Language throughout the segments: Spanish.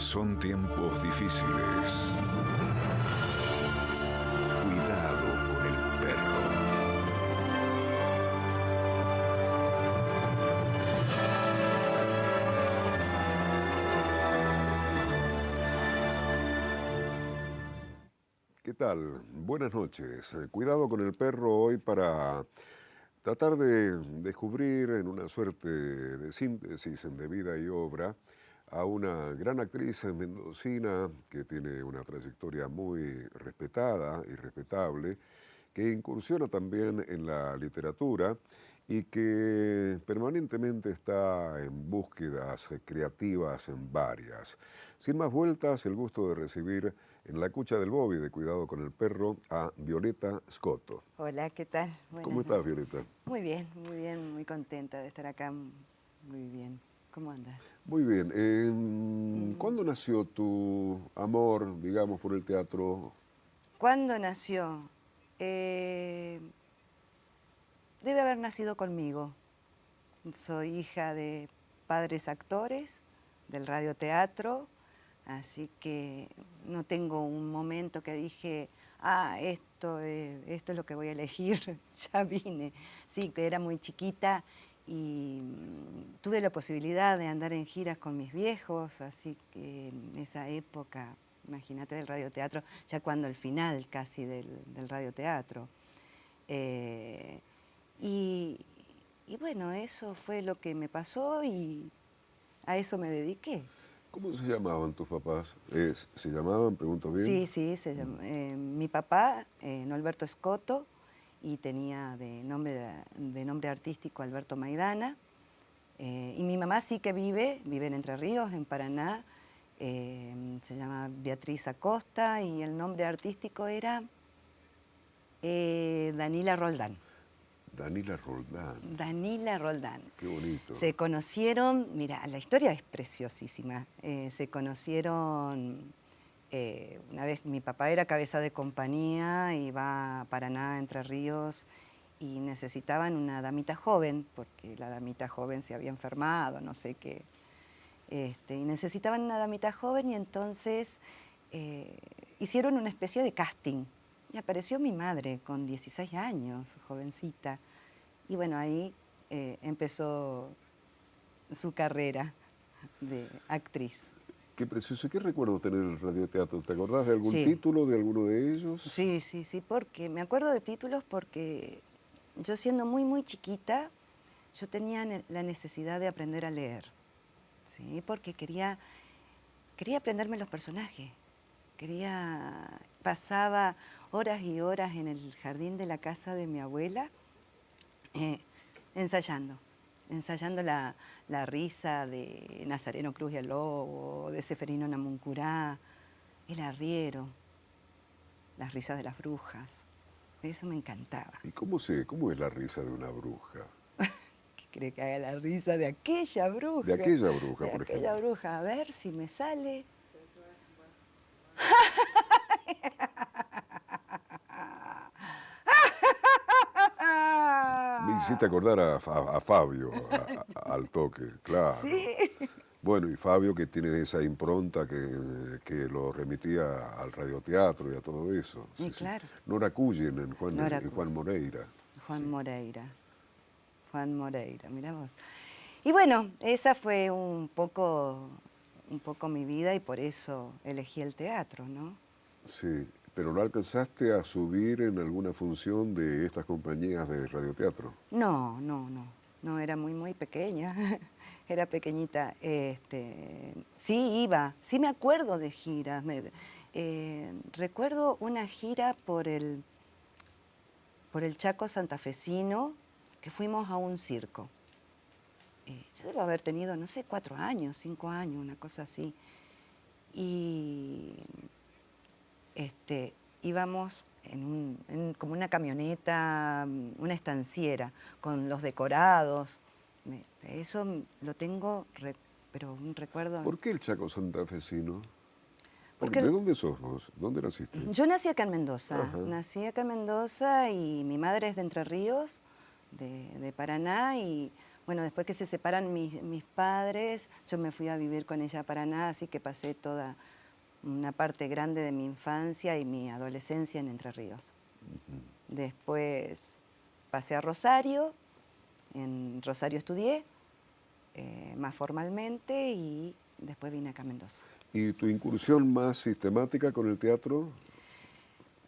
Son tiempos difíciles. Cuidado con el perro. ¿Qué tal? Buenas noches. Cuidado con el perro hoy para tratar de descubrir en una suerte de síntesis en De vida y obra a una gran actriz mendocina que tiene una trayectoria muy respetada y respetable, que incursiona también en la literatura y que permanentemente está en búsquedas creativas en varias. Sin más vueltas, el gusto de recibir en la cucha del Bobby de Cuidado con el Perro a Violeta Scotto. Hola, ¿qué tal? ¿Cómo estás, Violeta? Muy bien, muy contenta de estar acá. Muy bien. ¿Cómo andas? Muy bien. ¿Cuándo nació tu amor, digamos, por el teatro? ¿Cuándo nació? Debe haber nacido conmigo. Soy hija de padres actores del radioteatro, así que no tengo un momento que dije, esto es lo que voy a elegir, ya vine. Sí, que era muy chiquita y tuve la posibilidad de andar en giras con mis viejos, así que en esa época, imagínate, del radioteatro, ya cuando el final casi del radioteatro. Y bueno, eso fue lo que me pasó y a eso me dediqué. ¿Cómo se llamaban tus papás? ¿Se llamaban, pregunto bien? Sí, mi papá, Norberto Scotto, y tenía de nombre artístico Alberto Maidana. Y mi mamá sí que vive en Entre Ríos, en Paraná. Se llama Beatriz Acosta y el nombre artístico era Danila Roldán. Danila Roldán. Danila Roldán. Qué bonito. Se conocieron, mira, la historia es preciosísima. Se conocieron, una vez mi papá era cabeza de compañía, iba a Paraná, Entre Ríos, y necesitaban una damita joven, porque la damita joven se había enfermado, no sé qué. Y necesitaban una damita joven y entonces hicieron una especie de casting. Y apareció mi madre con 16 años, jovencita. Y bueno, ahí empezó su carrera de actriz. Qué precioso. ¿Qué recuerdo tener el radioteatro? ¿Te acordás de algún Sí. título de alguno de ellos? Sí, porque me acuerdo de títulos porque yo siendo muy chiquita, yo tenía la necesidad de aprender a leer, ¿sí? Porque quería aprenderme los personajes. Pasaba horas y horas en el jardín de la casa de mi abuela ensayando la risa de Nazareno Cruz y el Lobo, de Seferino Namuncurá, el arriero, las risas de las brujas. Eso me encantaba. ¿Y cómo es la risa de una bruja? ¿Qué cree que haga la risa de aquella bruja? De aquella bruja, de por aquella ejemplo. bruja, a ver si me sale. Me hiciste acordar a Fabio, al toque, claro. Sí. Bueno, y Fabio que tiene esa impronta que lo remitía al radioteatro y a todo eso. Sí, claro. Nora Cullen en Nora Juan Moreira. Juan Moreira, mira vos. Y bueno, esa fue un poco mi vida y por eso elegí el teatro, ¿no? Sí, pero ¿no alcanzaste a subir en alguna función de estas compañías de radioteatro? No, era muy pequeña, era pequeñita. Sí iba, sí me acuerdo de giras. Recuerdo una gira por el Chaco santafesino, que fuimos a un circo. Yo debo haber tenido, no sé, 4 años, 5 años, una cosa así. Y íbamos como una camioneta, una estanciera, con los decorados. Eso lo tengo, pero un recuerdo. ¿Por qué el Chaco santafesino? Porque ¿De dónde sos vos? ¿Dónde naciste? yo nací acá en Mendoza. Ajá. Nací acá en Mendoza y mi madre es de Entre Ríos, de Paraná, y Bueno, después que se separan mis padres, yo me fui a vivir con ella a Paraná, así que pasé toda una parte grande de mi infancia y mi adolescencia en Entre Ríos. Después pasé a Rosario, en Rosario estudié más formalmente y después vine acá a Mendoza. ¿Y tu incursión más sistemática con el teatro?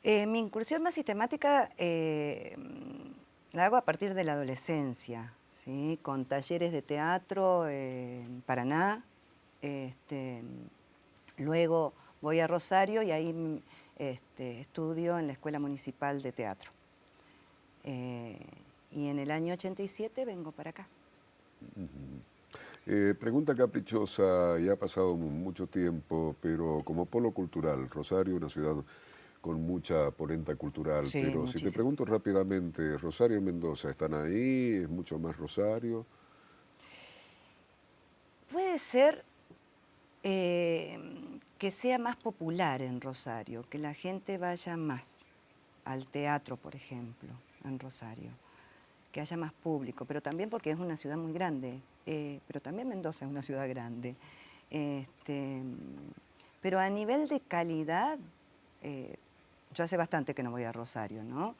Mi incursión más sistemática la hago a partir de la adolescencia, ¿sí? Con talleres de teatro en Paraná. Luego voy a Rosario y ahí estudio en la Escuela Municipal de Teatro. Y en el año 87 vengo para acá. Pregunta caprichosa, ya ha pasado mucho tiempo, pero como polo cultural, Rosario, una ciudad con mucha polenta cultural, Sí, pero si te muchísimo. pregunto rápidamente, ¿Rosario y Mendoza están ahí? ¿Es mucho más Rosario? Puede ser que sea más popular en Rosario, que la gente vaya más al teatro, por ejemplo, en Rosario, que haya más público, pero también porque es una ciudad muy grande, pero también Mendoza es una ciudad grande. Pero a nivel de calidad, yo hace bastante que no voy a Rosario, ¿no?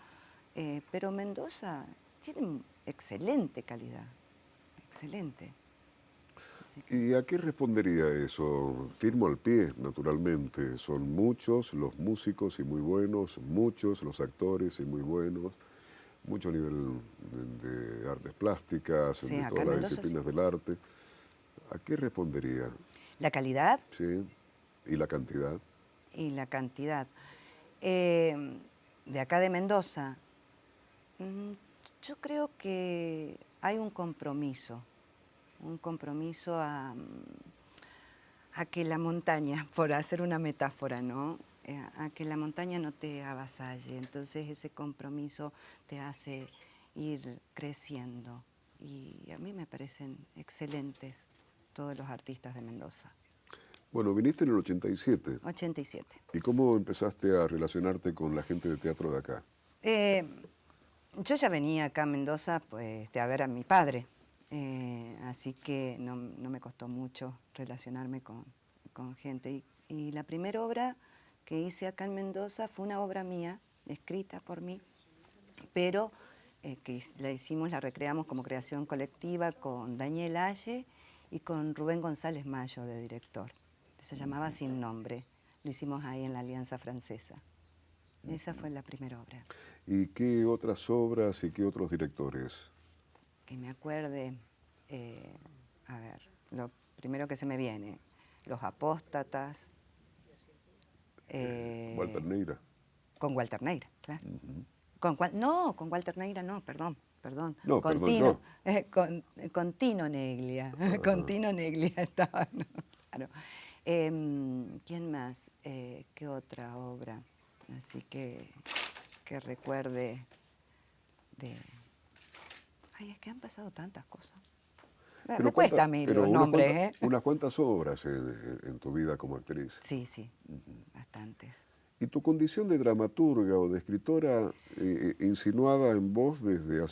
Pero Mendoza tiene excelente calidad, excelente. Así que... ¿Y a qué respondería eso? Firmo al pie, naturalmente. Son muchos los músicos y muy buenos, muchos los actores y muy buenos, mucho nivel de artes plásticas, Sí, de acá todas en las Mendoza sí. disciplinas del arte. ¿A qué respondería? La calidad ¿Sí? ¿Y la cantidad? y la cantidad. De acá de Mendoza, mm, yo creo que hay un compromiso a que la montaña, por hacer una metáfora, ¿no? A que la montaña no te avasalle. Entonces ese compromiso te hace ir creciendo. Y a mí me parecen excelentes todos los artistas de Mendoza. Bueno, viniste en el 87. 87. ¿Y cómo empezaste a relacionarte con la gente de teatro de acá? Eh, yo ya venía acá a Mendoza pues, a ver a mi padre, así que no me costó mucho relacionarme con gente. Y la primera obra que hice acá en Mendoza fue una obra mía, escrita por mí, pero la recreamos como creación colectiva con Daniel Aye y con Rubén González Mayo de director. Se llamaba Sin Nombre. Lo hicimos ahí en la Alianza Francesa. Esa fue la primera obra. ¿Y qué otras obras y qué otros directores? Que me acuerde, a ver, lo primero que se me viene, Los Apóstatas. Walter Neira. Con Walter Neira, claro. Con Walter Neira no, perdón. No, Con perdón, Tino, yo. con Tino Neglia. Con Tino Neglia estaba, ¿no? Claro. ¿Quién más? ¿Qué otra obra? Así que recuerde de... Ay, es que han pasado tantas cosas. Me cuesta a mí pero los nombres, ¿eh? unas cuantas obras en tu vida como actriz. Sí, bastantes. ¿Y tu condición de dramaturga o de escritora insinuada en vos desde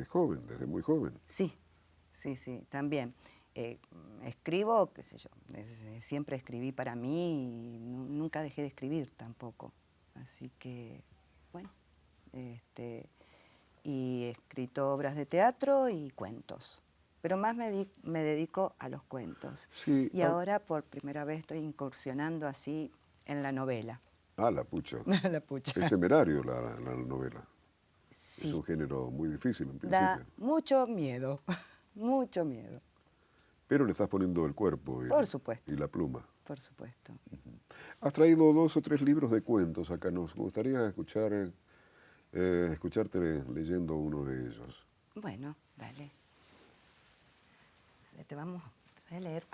joven, desde muy joven? Sí, también. Escribo, qué sé yo, siempre escribí para mí y nunca dejé de escribir tampoco. Así que, bueno, y he escrito obras de teatro y cuentos. Pero más me dedico a los cuentos. Sí, Y ahora por primera vez estoy incursionando así en la novela. Ah, la pucha. La pucha. Es temerario la novela. Sí. Es un género muy difícil en Da principio. mucho miedo, mucho miedo. Pero le estás poniendo el cuerpo Por supuesto. y la pluma. Por supuesto. Has traído 2 o 3 libros de cuentos acá. Nos gustaría escucharte leyendo uno de ellos. Bueno, dale. Te voy a leer.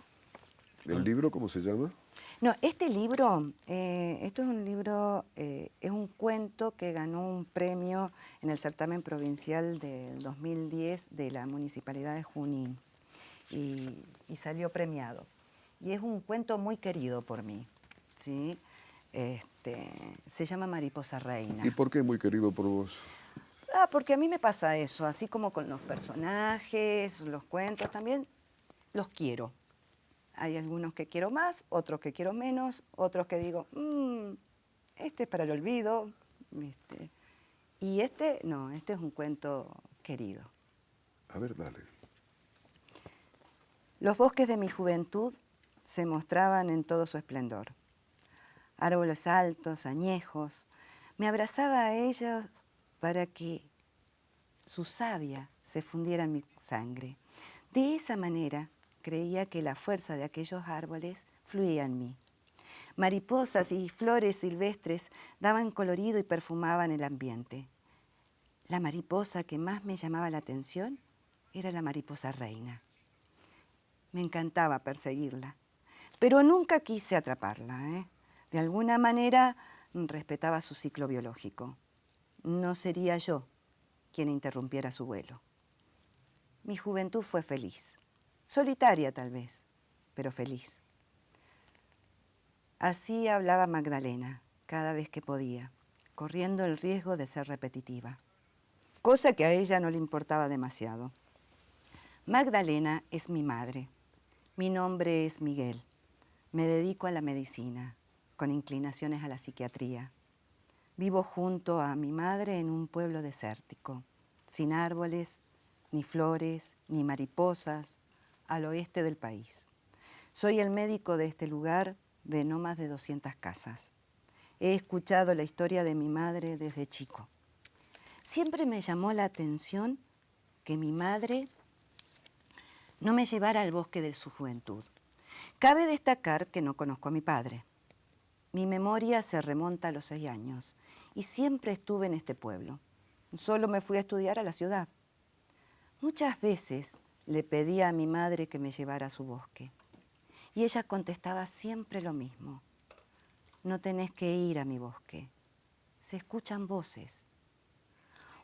¿El libro cómo se llama? No, este libro, esto es un libro, es un cuento que ganó un premio en el certamen provincial del 2010 de la Municipalidad de Junín y salió premiado. Y es un cuento muy querido por mí, ¿sí? Se llama Mariposa Reina. ¿Y por qué muy querido por vos? Porque a mí me pasa eso, así como con los personajes, los cuentos también, los quiero. Hay algunos que quiero más, otros que quiero menos, otros que digo, este es para el olvido, y no, este es un cuento querido. A ver, dale. Los bosques de mi juventud se mostraban en todo su esplendor. Árboles altos, añejos, me abrazaba a ellos para que su savia se fundiera en mi sangre. De esa manera creía que la fuerza de aquellos árboles fluía en mí. Mariposas y flores silvestres daban colorido y perfumaban el ambiente. La mariposa que más me llamaba la atención era la mariposa reina. Me encantaba perseguirla, pero nunca quise atraparla. De alguna manera respetaba su ciclo biológico. No sería yo quien interrumpiera su vuelo. Mi juventud fue feliz, solitaria tal vez, pero feliz. Así hablaba Magdalena cada vez que podía, corriendo el riesgo de ser repetitiva, cosa que a ella no le importaba demasiado. Magdalena es mi madre. Mi nombre es Miguel. Me dedico a la medicina, con inclinaciones a la psiquiatría. Vivo junto a mi madre en un pueblo desértico, sin árboles, ni flores, ni mariposas, al oeste del país. Soy el médico de este lugar de no más de 200 casas. He escuchado la historia de mi madre desde chico. Siempre me llamó la atención que mi madre no me llevara al bosque de su juventud. Cabe destacar que no conozco a mi padre. Mi memoria se remonta a los 6 años y siempre estuve en este pueblo. Solo me fui a estudiar a la ciudad. Muchas veces le pedí a mi madre que me llevara a su bosque y ella contestaba siempre lo mismo. No tenés que ir a mi bosque. Se escuchan voces.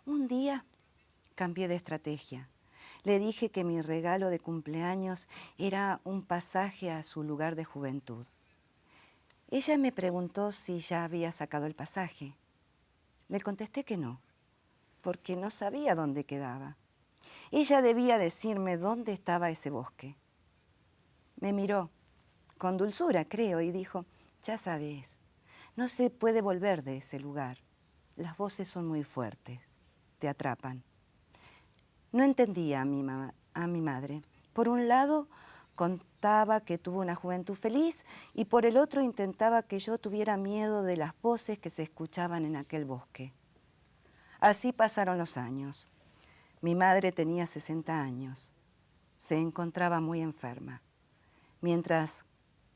Un día cambié de estrategia. Le dije que mi regalo de cumpleaños era un pasaje a su lugar de juventud. Ella me preguntó si ya había sacado el pasaje. Le contesté que no, porque no sabía dónde quedaba. Ella debía decirme dónde estaba ese bosque. Me miró, con dulzura creo, y dijo, ya sabes, no se puede volver de ese lugar. Las voces son muy fuertes, te atrapan. No entendía a mi madre. Por un lado, contaba que tuvo una juventud feliz y por el otro intentaba que yo tuviera miedo de las voces que se escuchaban en aquel bosque. Así pasaron los años. Mi madre tenía 60 años. Se encontraba muy enferma. Mientras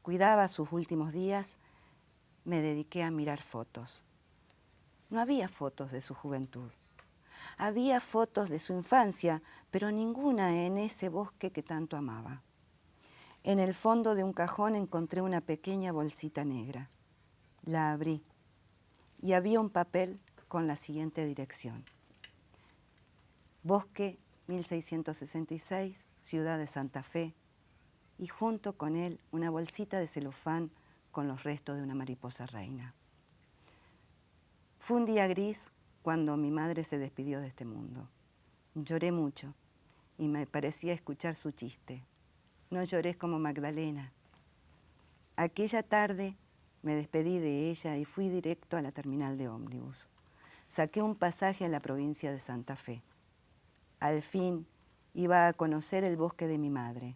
cuidaba sus últimos días, me dediqué a mirar fotos. No había fotos de su juventud. Había fotos de su infancia, pero ninguna en ese bosque que tanto amaba. En el fondo de un cajón encontré una pequeña bolsita negra. La abrí y había un papel con la siguiente dirección. Bosque 1666, Ciudad de Santa Fe, y junto con él una bolsita de celofán con los restos de una mariposa reina. Fue un día gris cuando mi madre se despidió de este mundo. Lloré mucho y me parecía escuchar su chiste. No lloré como Magdalena. Aquella tarde me despedí de ella y fui directo a la terminal de ómnibus. Saqué un pasaje a la provincia de Santa Fe. Al fin iba a conocer el bosque de mi madre.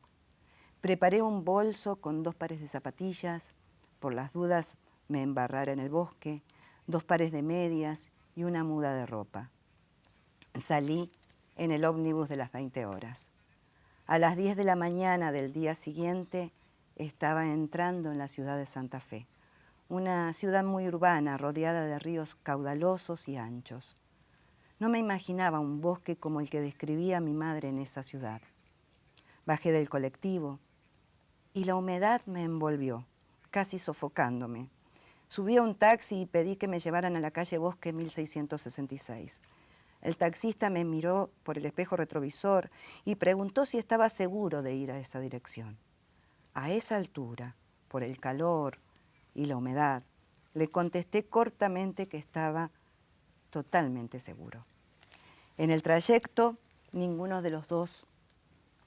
Preparé un bolso con 2 pares de zapatillas, por las dudas me embarrara en el bosque, 2 pares de medias y una muda de ropa. Salí en el ómnibus de las 20 horas. A las 10 de la mañana del día siguiente estaba entrando en la ciudad de Santa Fe, una ciudad muy urbana rodeada de ríos caudalosos y anchos. No me imaginaba un bosque como el que describía mi madre en esa ciudad. Bajé del colectivo y la humedad me envolvió, casi sofocándome. Subí a un taxi y pedí que me llevaran a la calle Bosque 1666. El taxista me miró por el espejo retrovisor y preguntó si estaba seguro de ir a esa dirección. A esa altura, por el calor y la humedad, le contesté cortamente que estaba totalmente seguro. En el trayecto, ninguno de los dos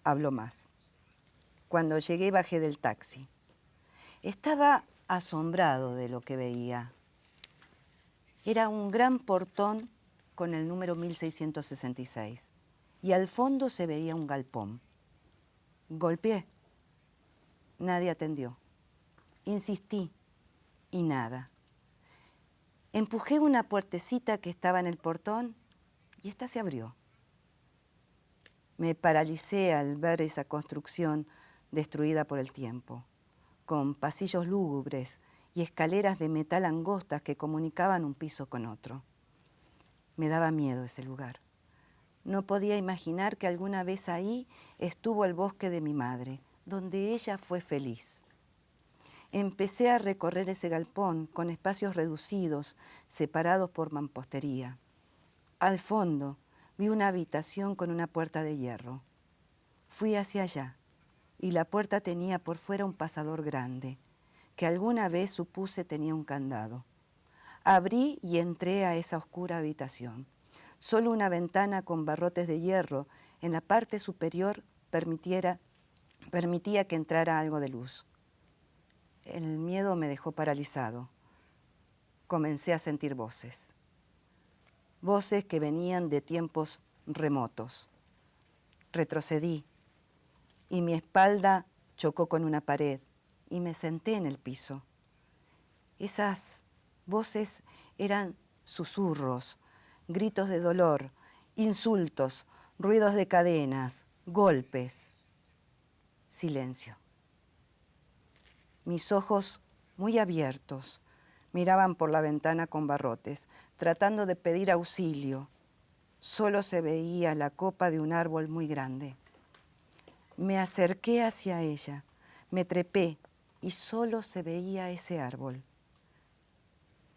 habló más. Cuando llegué, bajé del taxi. Estaba asombrado de lo que veía. Era un gran portón con el número 1666 y al fondo se veía un galpón. Golpeé. Nadie atendió. Insistí y nada. Empujé una puertecita que estaba en el portón y esta se abrió. Me paralicé al ver esa construcción destruida por el tiempo, con pasillos lúgubres y escaleras de metal angostas que comunicaban un piso con otro. Me daba miedo ese lugar. No podía imaginar que alguna vez ahí estuvo el bosque de mi madre, donde ella fue feliz. Empecé a recorrer ese galpón con espacios reducidos, separados por mampostería. Al fondo vi una habitación con una puerta de hierro. Fui hacia allá y la puerta tenía por fuera un pasador grande, que alguna vez supuse tenía un candado. Abrí y entré a esa oscura habitación. Solo una ventana con barrotes de hierro en la parte superior permitía que entrara algo de luz. El miedo me dejó paralizado. Comencé a sentir voces. Voces que venían de tiempos remotos. Retrocedí y mi espalda chocó con una pared y me senté en el piso. Esas voces eran susurros, gritos de dolor, insultos, ruidos de cadenas, golpes. Silencio. Mis ojos, muy abiertos, miraban por la ventana con barrotes, tratando de pedir auxilio. Solo se veía la copa de un árbol muy grande. Me acerqué hacia ella, me trepé y solo se veía ese árbol.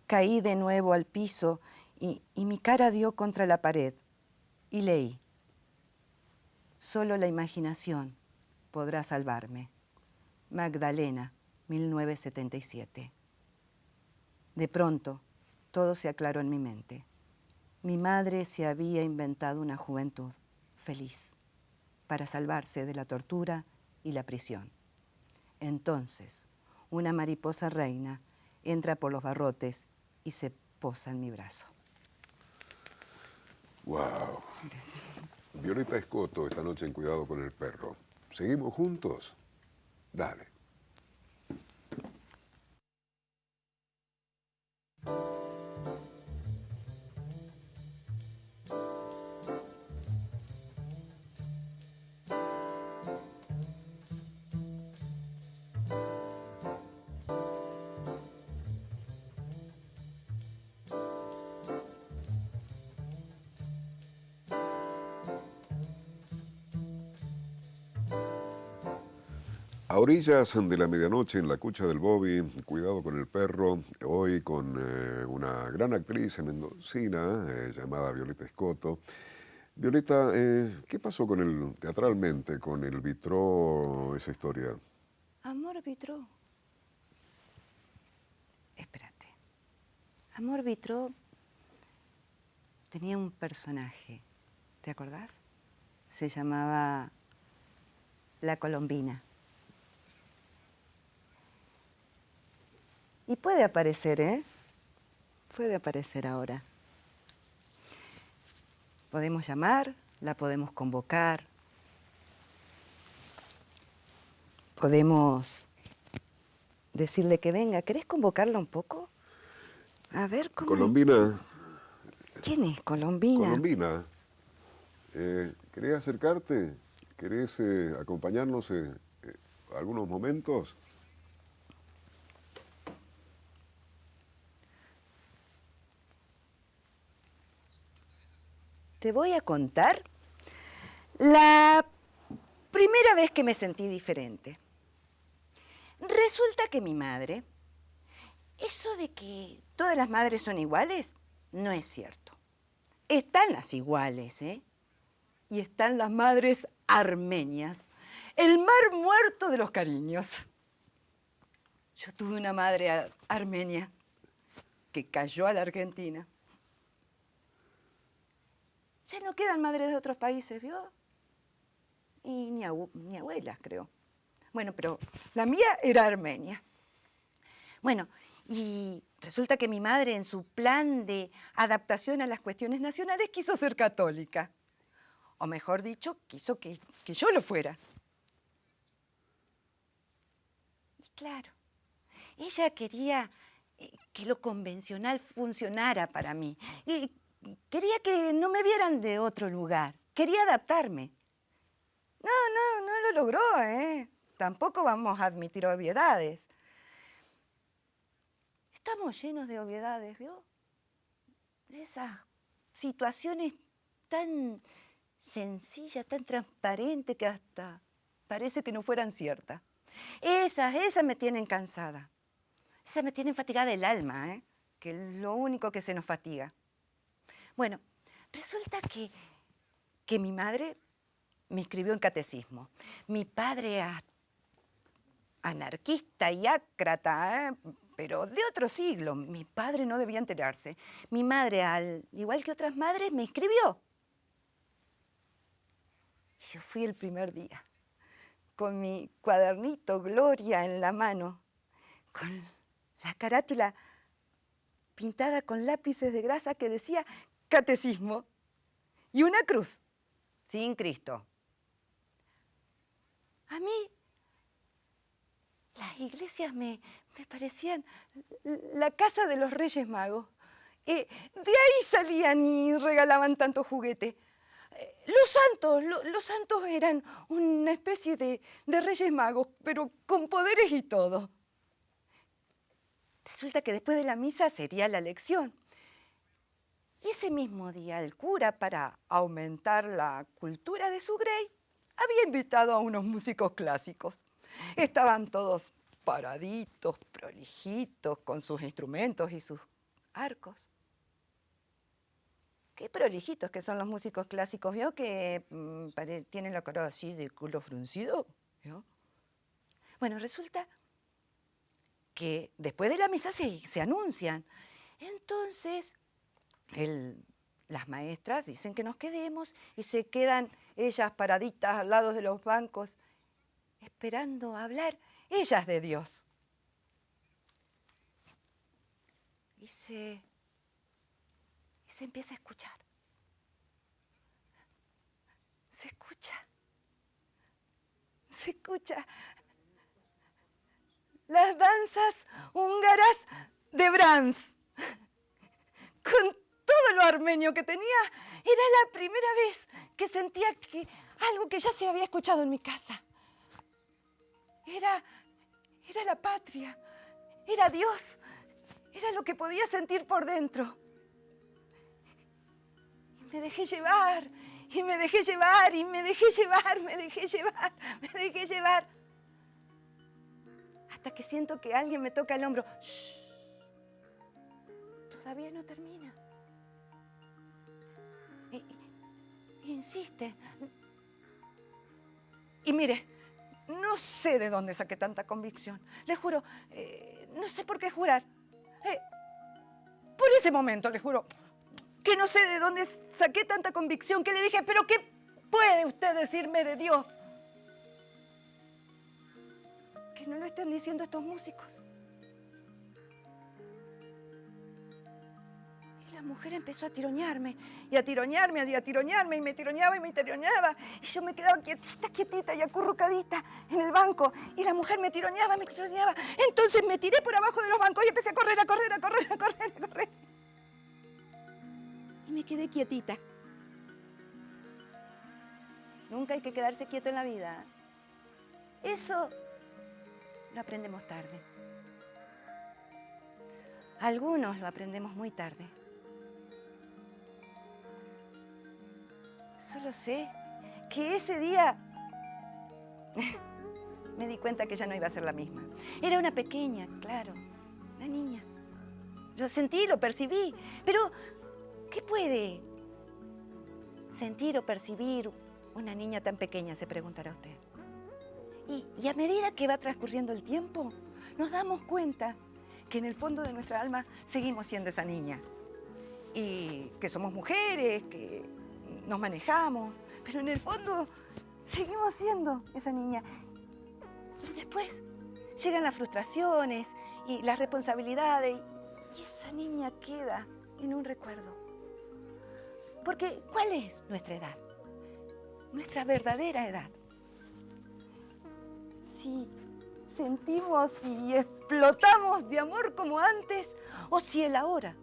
Caí de nuevo al piso y mi cara dio contra la pared y leí: solo la imaginación podrá salvarme. Magdalena, 1977. De pronto, todo se aclaró en mi mente. Mi madre se había inventado una juventud feliz para salvarse de la tortura y la prisión. Entonces, una mariposa reina entra por los barrotes y se posa en mi brazo. ¡Wow! Violeta Escoto, esta noche en Cuidado con el Perro. ¿Seguimos juntos? Dale. A orillas de la medianoche en la cucha del Bobby, Cuidado con el Perro, hoy con una gran actriz mendocina llamada Violeta Escoto. Violeta, ¿qué pasó teatralmente con el Vitró, esa historia? Amor Vitró. Espérate. Amor Vitró tenía un personaje, ¿te acordás? Se llamaba La Colombina. Y puede aparecer, ¿eh? Puede aparecer ahora. Podemos llamar, la podemos convocar. Podemos decirle que venga. ¿Querés convocarla un poco? A ver, ¿cómo? Colombina. ¿Quién es Colombina? Colombina. ¿Querés acercarte? ¿Querés acompañarnos algunos momentos? Te voy a contar la primera vez que me sentí diferente. Resulta que mi madre, eso de que todas las madres son iguales, no es cierto. Están las iguales, ¿eh? Y están las madres armenias, el mar muerto de los cariños. Yo tuve una madre armenia. que cayó a la Argentina. Ya no quedan madres de otros países, ¿vio? Y ni abuelas, creo. Bueno, pero la mía era armenia. Bueno, y resulta que mi madre, en su plan de adaptación a las cuestiones nacionales, quiso ser católica. O mejor dicho, quiso que yo lo fuera. Y claro, ella quería que lo convencional funcionara para mí. Y quería que no me vieran de otro lugar. Quería adaptarme. No lo logró, ¿eh? Tampoco vamos a admitir obviedades. Estamos llenos de obviedades, ¿vio? De esas situaciones tan sencillas, tan transparentes, que hasta parece que no fueran ciertas. Esas me tienen cansada. Esas me tienen fatigada el alma, ¿eh? Que es lo único que se nos fatiga. Bueno, resulta que mi madre me inscribió en catecismo. Mi padre, anarquista y ácrata, pero de otro siglo. Mi padre no debía enterarse. Mi madre, al igual que otras madres, me inscribió. Yo fui el primer día, con mi cuadernito Gloria en la mano, con la carátula pintada con lápices de grasa que decía catecismo y una cruz, sin Cristo. A mí las iglesias me parecían la casa de los Reyes Magos. De ahí salían y regalaban tantos juguetes. Los santos eran una especie de Reyes Magos, pero con poderes y todo. Resulta que después de la misa sería la lección. Y ese mismo día el cura, para aumentar la cultura de su grey, había invitado a unos músicos clásicos. Estaban todos paraditos, prolijitos, con sus instrumentos y sus arcos. Qué prolijitos que son los músicos clásicos, ¿vio? Que tienen la cara así de culo fruncido, ¿vio? Bueno, resulta que después de la misa se anuncian. Entonces, las maestras dicen que nos quedemos y se quedan ellas paraditas al lado de los bancos, esperando hablar ellas de Dios. Y se empieza a escuchar. Se escucha las danzas húngaras de Brahms. Con todo lo armenio que tenía, era la primera vez que sentía que algo que ya se había escuchado en mi casa. Era la patria, era Dios, era lo que podía sentir por dentro. Y me dejé llevar, y me dejé llevar, y me dejé llevar, me dejé llevar, me dejé llevar. Hasta que siento que alguien me toca el hombro. ¡Shh! Todavía no termina. Insiste. Y mire, no sé de dónde saqué tanta convicción. Le juro, no sé por qué jurar. Por ese momento, le juro, que no sé de dónde saqué tanta convicción, que le dije, ¿pero qué puede usted decirme de Dios? Que no lo estén diciendo estos músicos. La mujer empezó a tironearme, y a tironearme, y me tironeaba, y yo me quedaba quietita y acurrucadita en el banco, y la mujer me tironeaba. Entonces me tiré por abajo de los bancos y empecé a correr. Y me quedé quietita. Nunca hay que quedarse quieto en la vida. Eso lo aprendemos tarde. Algunos lo aprendemos muy tarde. Solo sé que ese día me di cuenta que ya no iba a ser la misma. Era una pequeña, claro, una niña. Lo sentí, lo percibí, pero ¿qué puede sentir o percibir una niña tan pequeña?, se preguntará usted. Y a medida que va transcurriendo el tiempo, nos damos cuenta que en el fondo de nuestra alma seguimos siendo esa niña. Y que somos mujeres, que nos manejamos, pero en el fondo seguimos siendo esa niña. Y después llegan las frustraciones y las responsabilidades y esa niña queda en un recuerdo. Porque, ¿cuál es nuestra edad? Nuestra verdadera edad. Si sentimos y explotamos de amor como antes, o si el ahora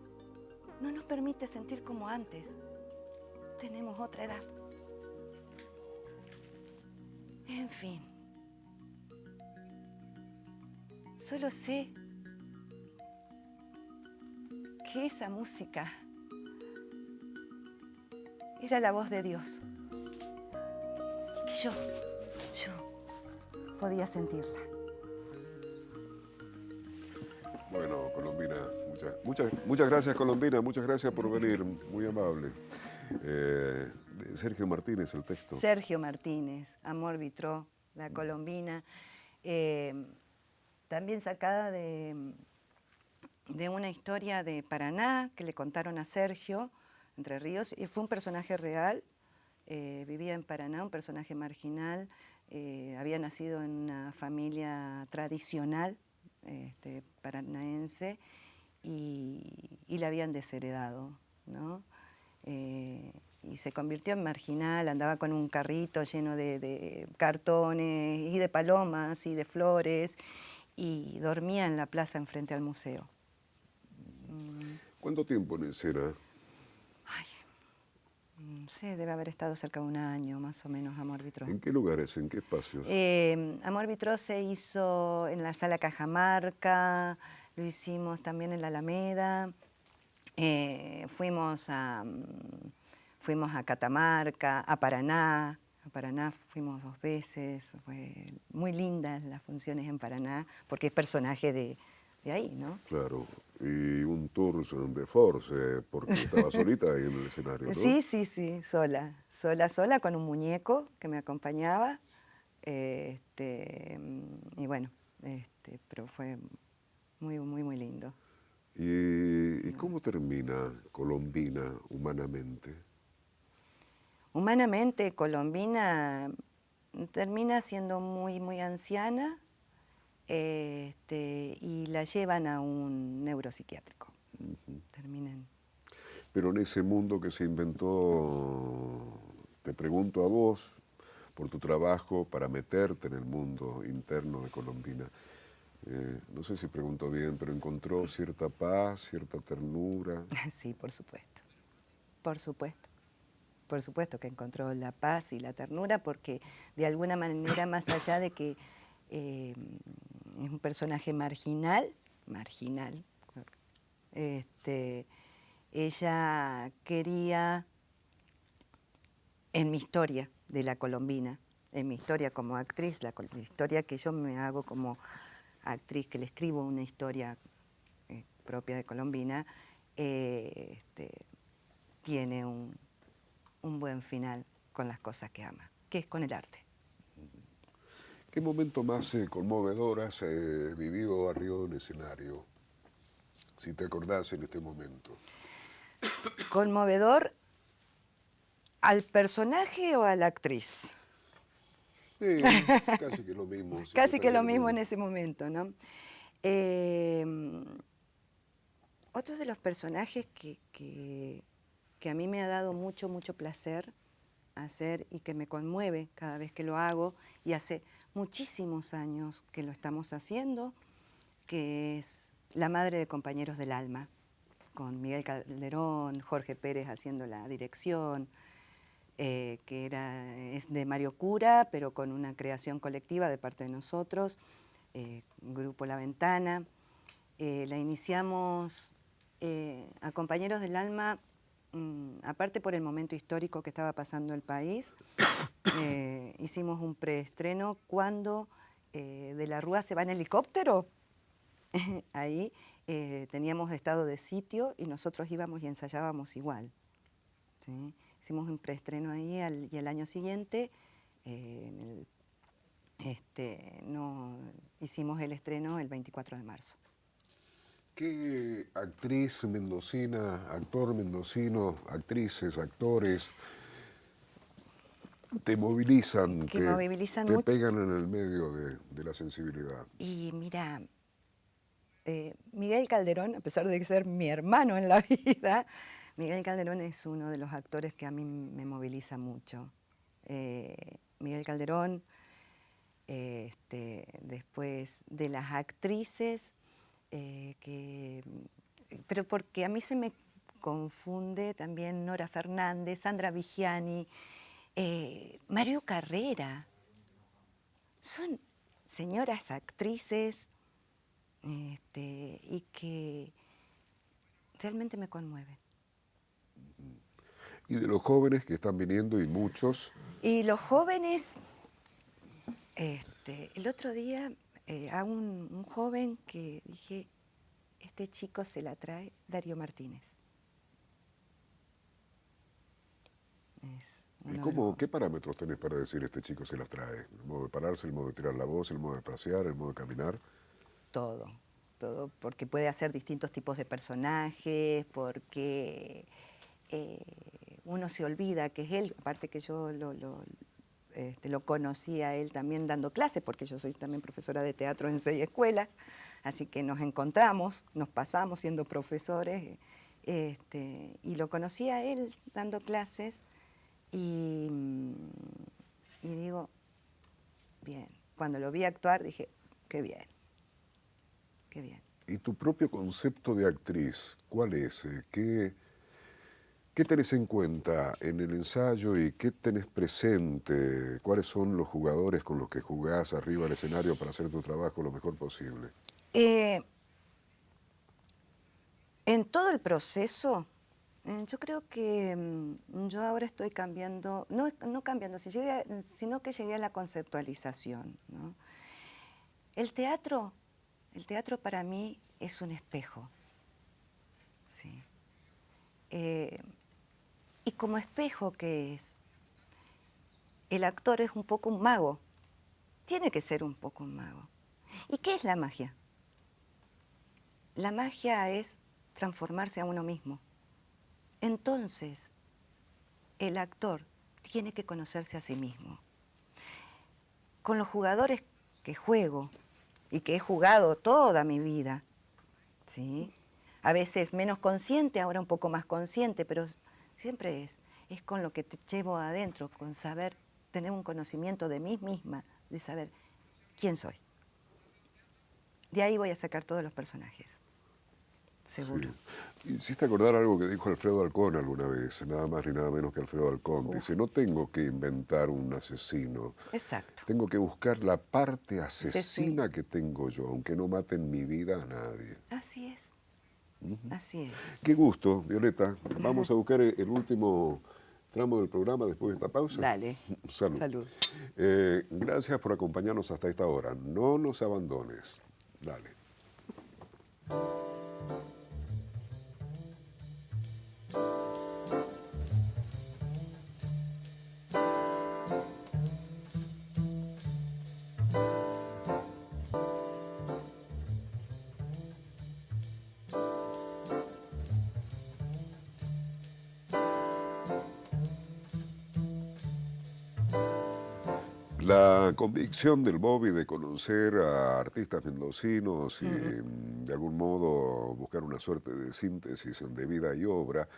no nos permite sentir como antes, tenemos otra edad. En fin, solo sé que esa música era la voz de Dios y que yo podía sentirla. Bueno, Colombina, muchas gracias, Colombina, muchas gracias por venir, muy amable. Sergio Martínez, el texto. Sergio Martínez, Amor Vitró, La Colombina, también sacada de una historia de Paraná que le contaron a Sergio, Entre Ríos, y fue un personaje real, vivía en Paraná, un personaje marginal, había nacido en una familia tradicional paranaense y le habían desheredado, ¿no? Y se convirtió en marginal, andaba con un carrito lleno de cartones y de palomas y de flores y dormía en la plaza enfrente al museo. ¿Cuánto tiempo en escena? Ay, no sé, debe haber estado cerca de un año más o menos Amor Vitró. ¿En qué lugares, en qué espacios? Amor Vitró se hizo en la Sala Cajamarca, lo hicimos también en la Alameda, fuimos a Catamarca, a Paraná fuimos 2 veces, fue muy lindas las funciones en Paraná, porque es personaje de ahí, ¿no? Claro, y un tour de force, porque estaba solita ahí en el escenario, ¿no? Sí, sola, con un muñeco que me acompañaba, y bueno, pero fue muy lindo. ¿Y cómo termina Colombina humanamente? Humanamente, Colombina termina siendo muy anciana, y la llevan a un neuropsiquiátrico. Terminan. Pero en ese mundo que se inventó, te pregunto a vos, por tu trabajo para meterte en el mundo interno de Colombina, no sé si pregunto bien, pero encontró cierta paz, cierta ternura. Sí, por supuesto. Por supuesto que encontró la paz y la ternura, porque de alguna manera, más allá de que es un personaje marginal, ella quería, en mi historia de la Colombina, en mi historia como actriz, la historia que yo me hago como actriz, que le escribo una historia propia de Colombina, tiene un buen final con las cosas que ama, que es con el arte. ¿Qué momento más conmovedor has vivido arriba de un escenario? Si te acordás en este momento. ¿Conmovedor al personaje o a la actriz? Sí, casi que lo mismo. Casi que lo mismo en ese momento, ¿no? Otro de los personajes que a mí me ha dado mucho placer hacer y que me conmueve cada vez que lo hago, y hace muchísimos años que lo estamos haciendo, que es La madre de Compañeros del Alma, con Miguel Calderón, Jorge Pérez haciendo la dirección, que es de Mario Cura, pero con una creación colectiva de parte de nosotros, Grupo La Ventana. La iniciamos a Compañeros del Alma, aparte por el momento histórico que estaba pasando el país. Hicimos un preestreno cuando de la Rúa se va en helicóptero. Ahí teníamos estado de sitio y nosotros íbamos y ensayábamos igual, ¿sí? Hicimos un preestreno ahí y al año siguiente hicimos el estreno el 24 de marzo. ¿Qué actriz mendocina, actor mendocino, actrices, actores te movilizan, que me movilizan te mucho. pegan en el medio de la sensibilidad. Y mira, Miguel Calderón, a pesar de ser mi hermano en la vida, Miguel Calderón es uno de los actores que a mí me moviliza mucho. Miguel Calderón, después de las actrices, pero porque a mí se me confunde también Nora Fernández, Sandra Vigiani, Mario Carrera. Son señoras actrices y que realmente me conmueven. Y de los jóvenes que están viniendo, y muchos, Y los jóvenes, el otro día a un joven que dije, este chico se la trae, Darío Martínez. Es ¿y uno de los- qué parámetros tenés para decir este chico se las trae? ¿El modo de pararse, el modo de tirar la voz, el modo de frasear, el modo de caminar? Todo, porque puede hacer distintos tipos de personajes, porque uno se olvida que es él, aparte que yo lo conocí a él también dando clases, porque yo soy también profesora de teatro en 6 escuelas, así que nos encontramos, nos pasamos siendo profesores, y lo conocí a él dando clases, y digo, bien, cuando lo vi actuar dije, qué bien. Qué bien. ¿Y tu propio concepto de actriz, cuál es? ¿Qué tenés en cuenta en el ensayo y qué tenés presente? ¿Cuáles son los jugadores con los que jugás arriba del escenario para hacer tu trabajo lo mejor posible? En todo el proceso, yo creo que yo ahora estoy cambiando, no cambiando, sino que llegué a la conceptualización, ¿no? El teatro para mí es un espejo, ¿sí? Y como espejo que es, el actor es un poco un mago, tiene que ser un poco un mago. ¿Y qué es la magia? La magia es transformarse a uno mismo. Entonces, el actor tiene que conocerse a sí mismo. Con los jugadores que juego y que he jugado toda mi vida, ¿sí? A veces menos consciente, ahora un poco más consciente, pero siempre es con lo que te llevo adentro, con saber, tener un conocimiento de mí misma, de saber quién soy. De ahí voy a sacar todos los personajes, seguro. Sí. Hiciste acordar algo que dijo Alfredo Alcón alguna vez, nada más ni nada menos que Alfredo Alcón. Dice, no tengo que inventar un asesino. Exacto. Tengo que buscar la parte asesina Asesina. que tengo yo, aunque no mate en mi vida a nadie. Así es. Así es. Qué gusto, Violeta. Vamos a buscar el último tramo del programa después de esta pausa. Dale. Salud. Salud. Gracias por acompañarnos hasta esta hora. No nos abandones. Dale. La convicción del Bobby de conocer a artistas mendocinos y de algún modo buscar una suerte de síntesis de vida y obra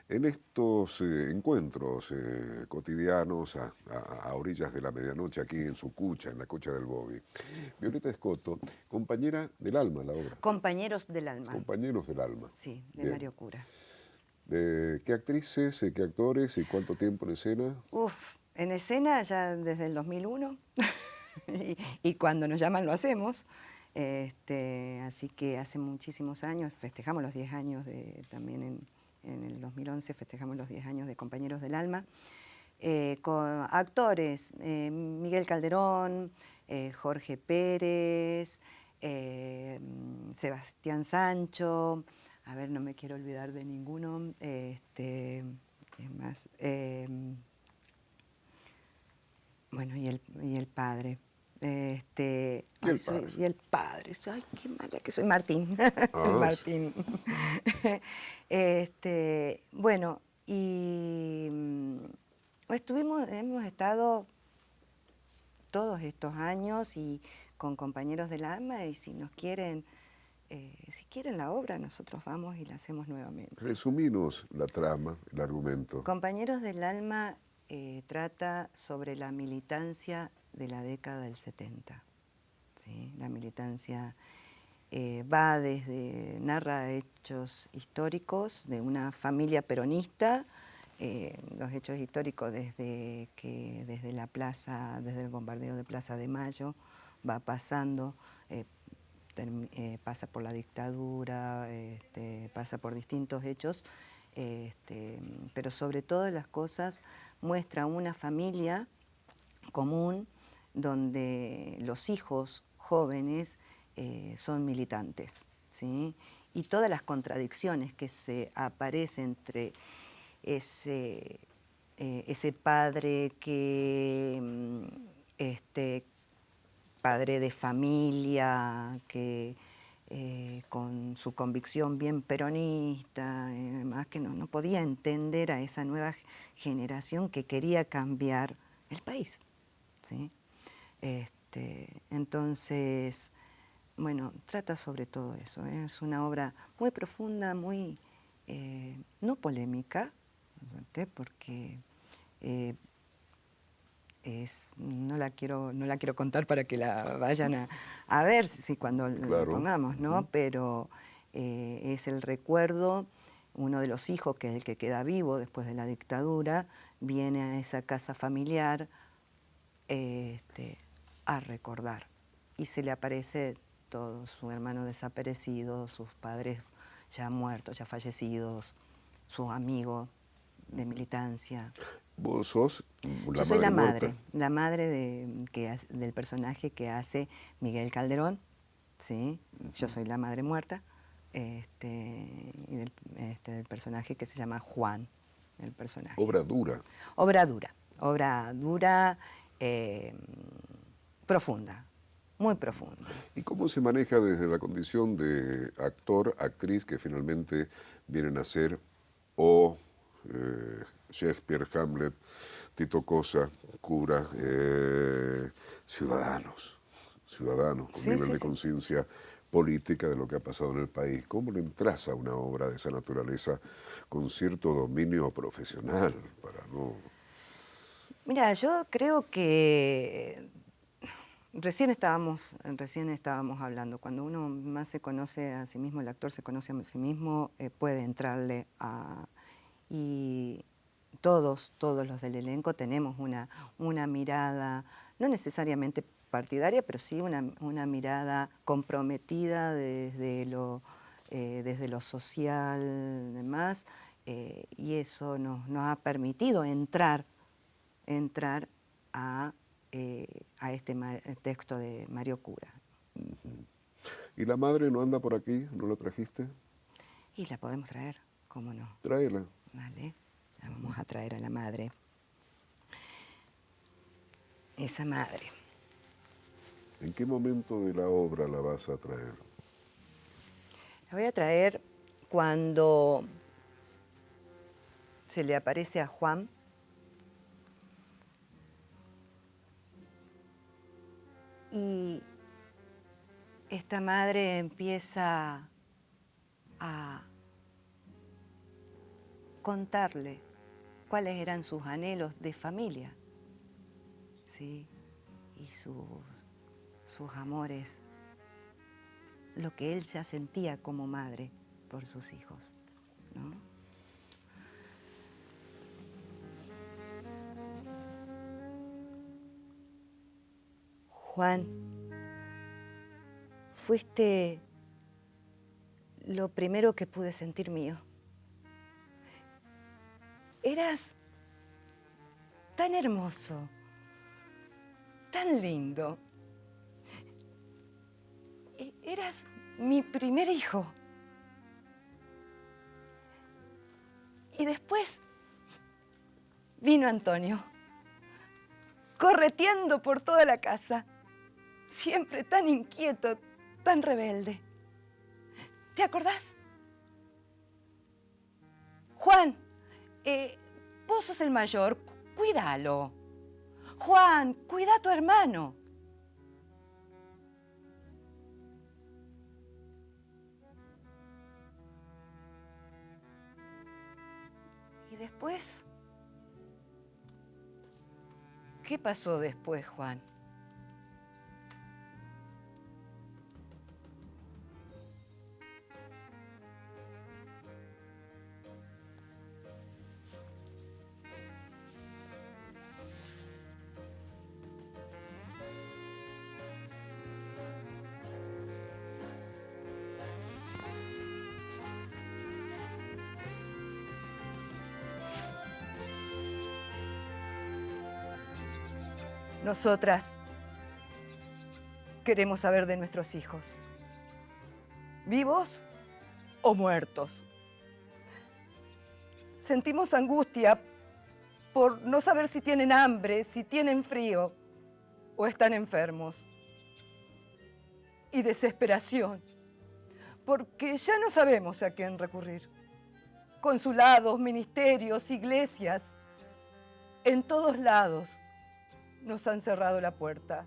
en estos encuentros cotidianos a orillas de la medianoche aquí en su cucha, en la cucha del Bobby. Violeta Escoto, compañera del alma, la obra. Compañeros del alma. Compañeros del alma. Sí, de Bien. Mario Cura. ¿Qué actrices, qué actores y cuánto tiempo en escena? En escena ya desde el 2001 y cuando nos llaman lo hacemos. Así que hace muchísimos años festejamos los 10 años también en el 2011 festejamos los 10 años de Compañeros del Alma. Con actores, Miguel Calderón, Jorge Pérez, Sebastián Sancho, a ver, no me quiero olvidar de ninguno, ¿qué más? Bueno, y el padre. ¿Y el padre? Ay, qué mala que soy. Martín. Ah, Martín. Bueno, y Hemos estado todos estos años y con compañeros del alma, y si nos quieren, si quieren la obra, nosotros vamos y la hacemos nuevamente. Resuminos la trama, el argumento. Compañeros del alma trata sobre la militancia de la década del 70. ¿Sí? La militancia narra hechos históricos de una familia peronista, los hechos históricos desde el bombardeo de Plaza de Mayo va pasando, pasa por la dictadura, pasa por distintos hechos, pero sobre todas las cosas muestra una familia común donde los hijos jóvenes son militantes, ¿sí? Y todas las contradicciones que se aparecen entre ese padre padre de familia, que con su convicción bien peronista, además que no podía entender a esa nueva generación que quería cambiar el país, ¿sí? Entonces, bueno, trata sobre todo eso. Es una obra muy profunda, muy no polémica, porque no la quiero contar para que la vayan a ver cuando Claro. lo pongamos, ¿no? Pero es el recuerdo. Uno de los hijos, que es el que queda vivo después de la dictadura, viene a esa casa familiar a recordar, y se le aparece todo, su hermano desaparecido, sus padres ya muertos, ya fallecidos, sus amigos de militancia. ¿Vos sos Yo soy la muerta? madre del personaje que hace Miguel Calderón, ¿sí? Yo soy la madre muerta, y del personaje que se llama Juan, el personaje. Obra dura. Obra dura, profunda, muy profunda. ¿Y cómo se maneja desde la condición de actor, actriz, que finalmente vienen a ser Shakespeare, Hamlet, Tito Cosa, cura, ciudadanos con nivel de conciencia política de lo que ha pasado en el país? ¿Cómo le entras a una obra de esa naturaleza con cierto dominio profesional para no...? Mira, yo creo que recién estábamos hablando, cuando uno más se conoce a sí mismo, el actor se conoce a sí mismo, puede entrarle a... Y todos los del elenco tenemos una mirada, no necesariamente partidaria, pero sí una mirada comprometida desde lo social, demás, y eso nos ha permitido entrar a este texto de Mario Cura. ¿Y la madre no anda por aquí? ¿No la trajiste? Y la podemos traer, ¿cómo no? Tráela. Vale, la vamos a traer a la madre. Esa madre. ¿En qué momento de la obra la vas a traer? La voy a traer cuando se le aparece a Juan y esta madre empieza a contarle cuáles eran sus anhelos de familia, ¿sí? Y sus amores, lo que él ya sentía como madre por sus hijos, ¿no? Juan, fuiste lo primero que pude sentir mío. Eras tan hermoso, tan lindo. Eras mi primer hijo. Y después vino Antonio, correteando por toda la casa, siempre tan inquieto, tan rebelde. ¿Te acordás? Juan, vos sos el mayor. cuídalo. Juan, cuida a tu hermano. ¿Y después? ¿Qué pasó después, Juan? Nosotras queremos saber de nuestros hijos, vivos o muertos. Sentimos angustia por no saber si tienen hambre, si tienen frío o están enfermos. Y desesperación, porque ya no sabemos a quién recurrir. Consulados, ministerios, iglesias, en todos lados nos han cerrado la puerta.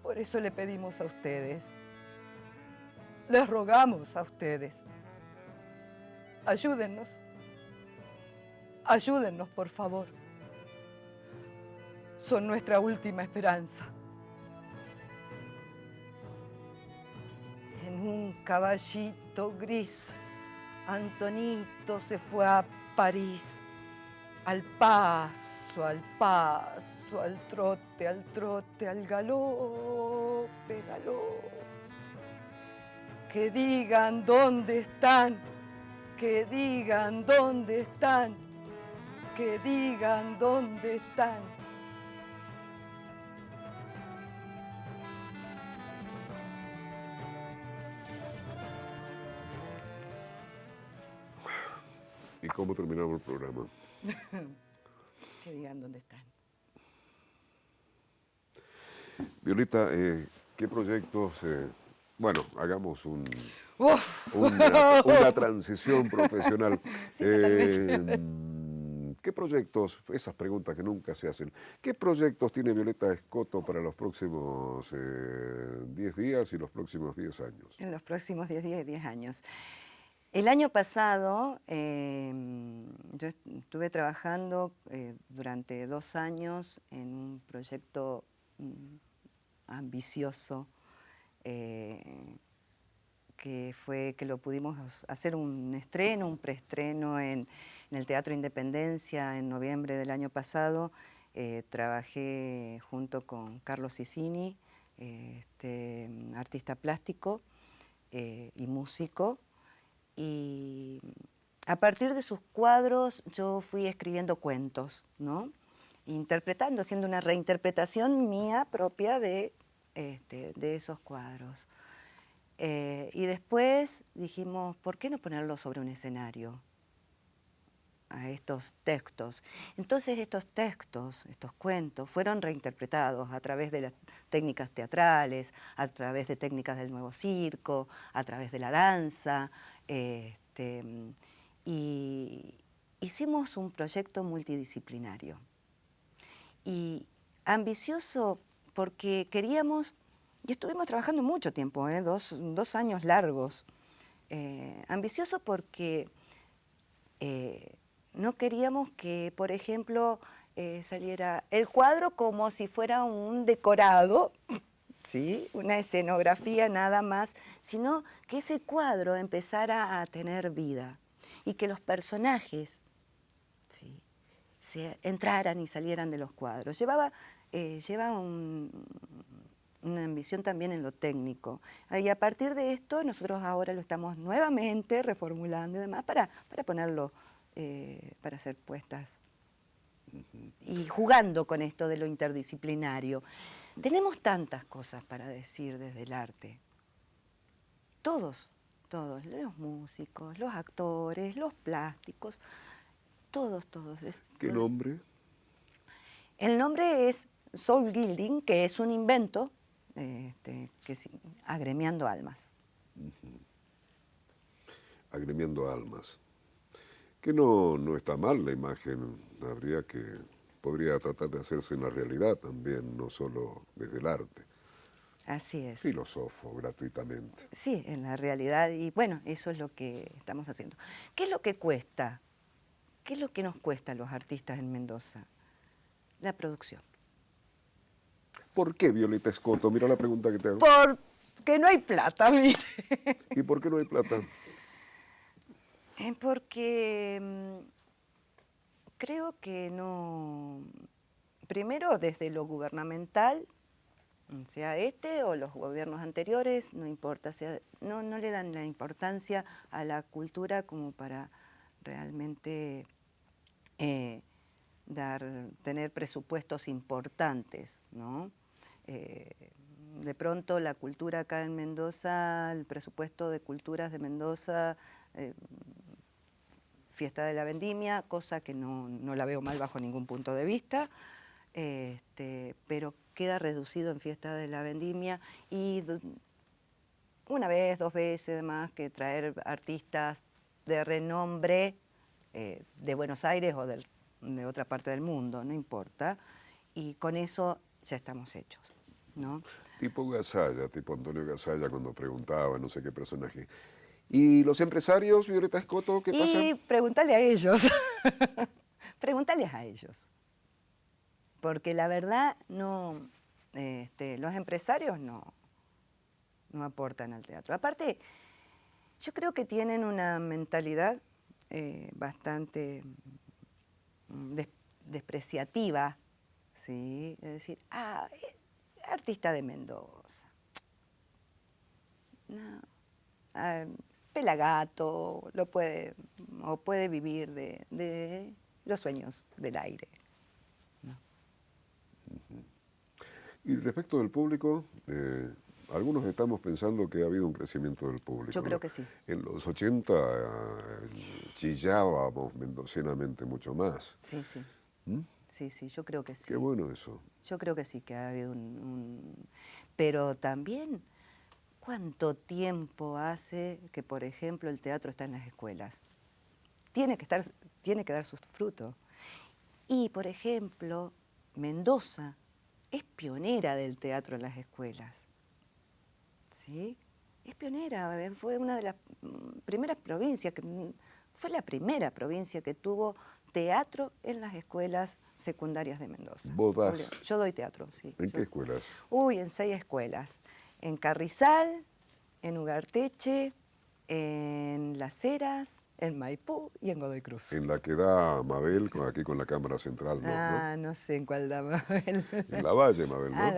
Por eso le pedimos a ustedes, les rogamos a ustedes, ayúdennos, ayúdennos por favor. Son nuestra última esperanza. En un caballito gris, Antonito se fue a París, al paso, al trote, al galope, galope. Que digan dónde están, que digan dónde están, que digan dónde están. ¿Y cómo terminamos el programa? Que digan dónde están. Violeta, ¿qué proyectos? Bueno, hagamos ¡Uf! una transición profesional. Sí, totalmente. ¿Qué proyectos, esas preguntas que nunca se hacen, qué proyectos tiene Violeta Escoto para los próximos 10 días y los próximos 10 años? En los próximos 10 días y 10 años. El año pasado yo estuve trabajando durante 2 años en un proyecto ambicioso que lo pudimos hacer un estreno, un preestreno en el Teatro Independencia en noviembre del año pasado. Trabajé junto con Carlos Sicini, artista plástico y músico. Y a partir de sus cuadros yo fui escribiendo cuentos, ¿no? Interpretando, haciendo una reinterpretación mía propia de esos cuadros. Y después dijimos, ¿por qué no ponerlos sobre un escenario? A estos textos. Entonces estos textos, estos cuentos, fueron reinterpretados a través de las técnicas teatrales, a través de técnicas del nuevo circo, a través de la danza. Y hicimos un proyecto multidisciplinario y ambicioso porque queríamos, y estuvimos trabajando mucho tiempo, 2 años largos, ambicioso porque no queríamos que, por ejemplo, saliera el cuadro como si fuera un decorado, ¿sí? Una escenografía nada más, sino que ese cuadro empezara a tener vida y que los personajes, ¿sí?, se entraran y salieran de los cuadros. Lleva una ambición también en lo técnico. Y a partir de esto nosotros ahora lo estamos nuevamente reformulando y demás para ponerlo, para hacer puestas y jugando con esto de lo interdisciplinario. Tenemos tantas cosas para decir desde el arte. Todos, los músicos, los actores, los plásticos, todos. ¿Qué nombre? El nombre es Soul Gilding, que es un invento, que es Agremiando Almas. Agremiando Almas. Que no está mal la imagen, podría tratar de hacerse en la realidad también, no solo desde el arte. Así es. Filosofo gratuitamente. Sí, en la realidad, y bueno, eso es lo que estamos haciendo. ¿Qué es lo que cuesta? ¿Qué es lo que nos cuesta a los artistas en Mendoza? La producción. ¿Por qué, Violeta Escoto? Mira la pregunta que te hago. Porque no hay plata, mire. ¿Y por qué no hay plata? Porque creo que no. Primero, desde lo gubernamental, sea este o los gobiernos anteriores, no importa, no le dan la importancia a la cultura como para realmente tener presupuestos importantes, ¿no? De pronto la cultura acá en Mendoza, el presupuesto de culturas de Mendoza, Fiesta de la Vendimia, cosa que no la veo mal bajo ningún punto de vista, pero queda reducido en Fiesta de la Vendimia y una vez, 2 veces más que traer artistas de renombre de Buenos Aires o de otra parte del mundo, no importa, y con eso ya estamos hechos, ¿no? Tipo Gasalla, tipo Antonio Gasalla cuando preguntaba, no sé qué personaje. ¿Y los empresarios, Violeta Escoto, qué pasa? Y pregúntale a ellos, pregúntales a ellos, porque la verdad no, los empresarios no aportan al teatro. Aparte, yo creo que tienen una mentalidad bastante despreciativa, ¿sí? Es decir, artista de Mendoza. No. Pelagato, puede vivir de los sueños del aire. ¿No? Y respecto del público, algunos estamos pensando que ha habido un crecimiento del público. Yo creo que sí. En los 80 chillábamos mendocinamente mucho más. Sí, sí. ¿Mm? Sí, yo creo que sí. Qué bueno eso. Yo creo que sí, que ha habido Pero también, ¿cuánto tiempo hace que, por ejemplo, el teatro está en las escuelas? Tiene que dar sus frutos. Y, por ejemplo, Mendoza es pionera del teatro en las escuelas. ¿Sí? Es pionera, fue una de las primeras provincias, fue la primera provincia que tuvo teatro en las escuelas secundarias de Mendoza. ¿Vos das? Yo doy teatro, sí. ¿En qué escuelas? En 6 escuelas. En Carrizal, en Ugarteche, en Las Heras, en Maipú y en Godoy Cruz. En la que da Mabel, aquí con la cámara central, ¿no? No sé en cuál da Mabel. En La Valle, Mabel, ¿no? A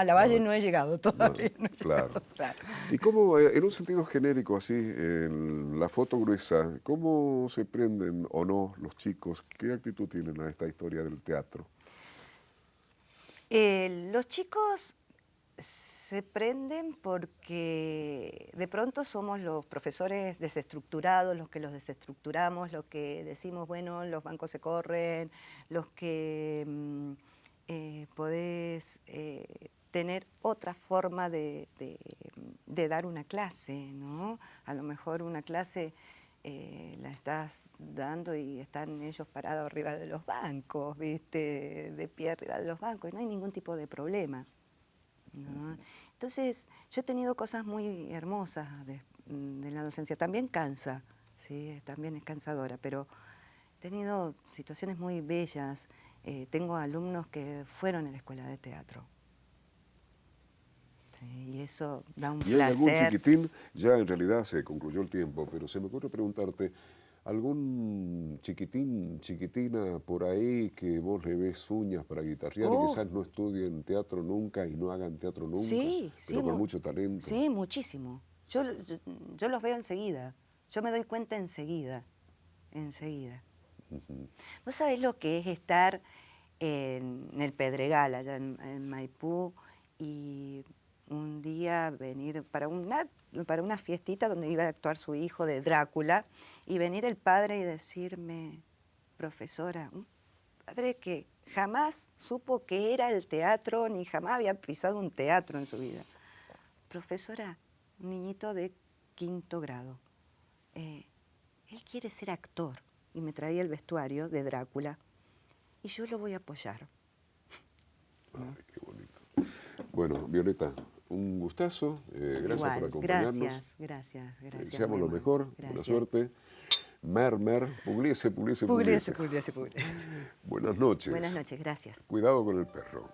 La Valle no he llegado todavía. No he claro. llegado, claro. ¿Y cómo, en un sentido genérico, así, en la foto gruesa, cómo se prenden o no los chicos? ¿Qué actitud tienen a esta historia del teatro? Los chicos se prenden porque de pronto somos los profesores desestructurados, los que los desestructuramos, los que decimos, bueno, los bancos se corren, los que podés tener otra forma de dar una clase, ¿no? A lo mejor una clase la estás dando y están ellos parados arriba de los bancos, ¿viste? De pie arriba de los bancos, y no hay ningún tipo de problema, ¿no? Entonces, yo he tenido cosas muy hermosas de la docencia. También cansa, ¿sí? También es cansadora, pero he tenido situaciones muy bellas. Tengo alumnos que fueron a la escuela de teatro. Sí, y eso da un placer. ¿Y hay algún chiquitín? Ya en realidad se concluyó el tiempo, pero se me ocurre preguntarte, ¿algún chiquitín, chiquitina por ahí que vos le ves uñas para guitarrear y quizás no estudien teatro nunca y no hagan teatro nunca? Sí, pero con mucho talento. Sí, muchísimo. Yo los veo enseguida. Yo me doy cuenta enseguida. ¿Vos sabés lo que es estar en el Pedregal, allá en Maipú, y un día venir para una fiestita donde iba a actuar su hijo de Drácula, y venir el padre y decirme, profesora, un padre que jamás supo qué era el teatro, ni jamás había pisado un teatro en su vida. Profesora, un niñito de 5º grado, él quiere ser actor. y me traía el vestuario de Drácula. Y yo lo voy a apoyar. Ay, qué bonito. Bueno, Violeta, un gustazo. Gracias Igual, por acompañarnos. Gracias. Deseamos lo muy mejor, amable. buena Gracias. suerte. Pugliese. Pugliese. Buenas noches. Buenas noches, gracias. Cuidado con el perro.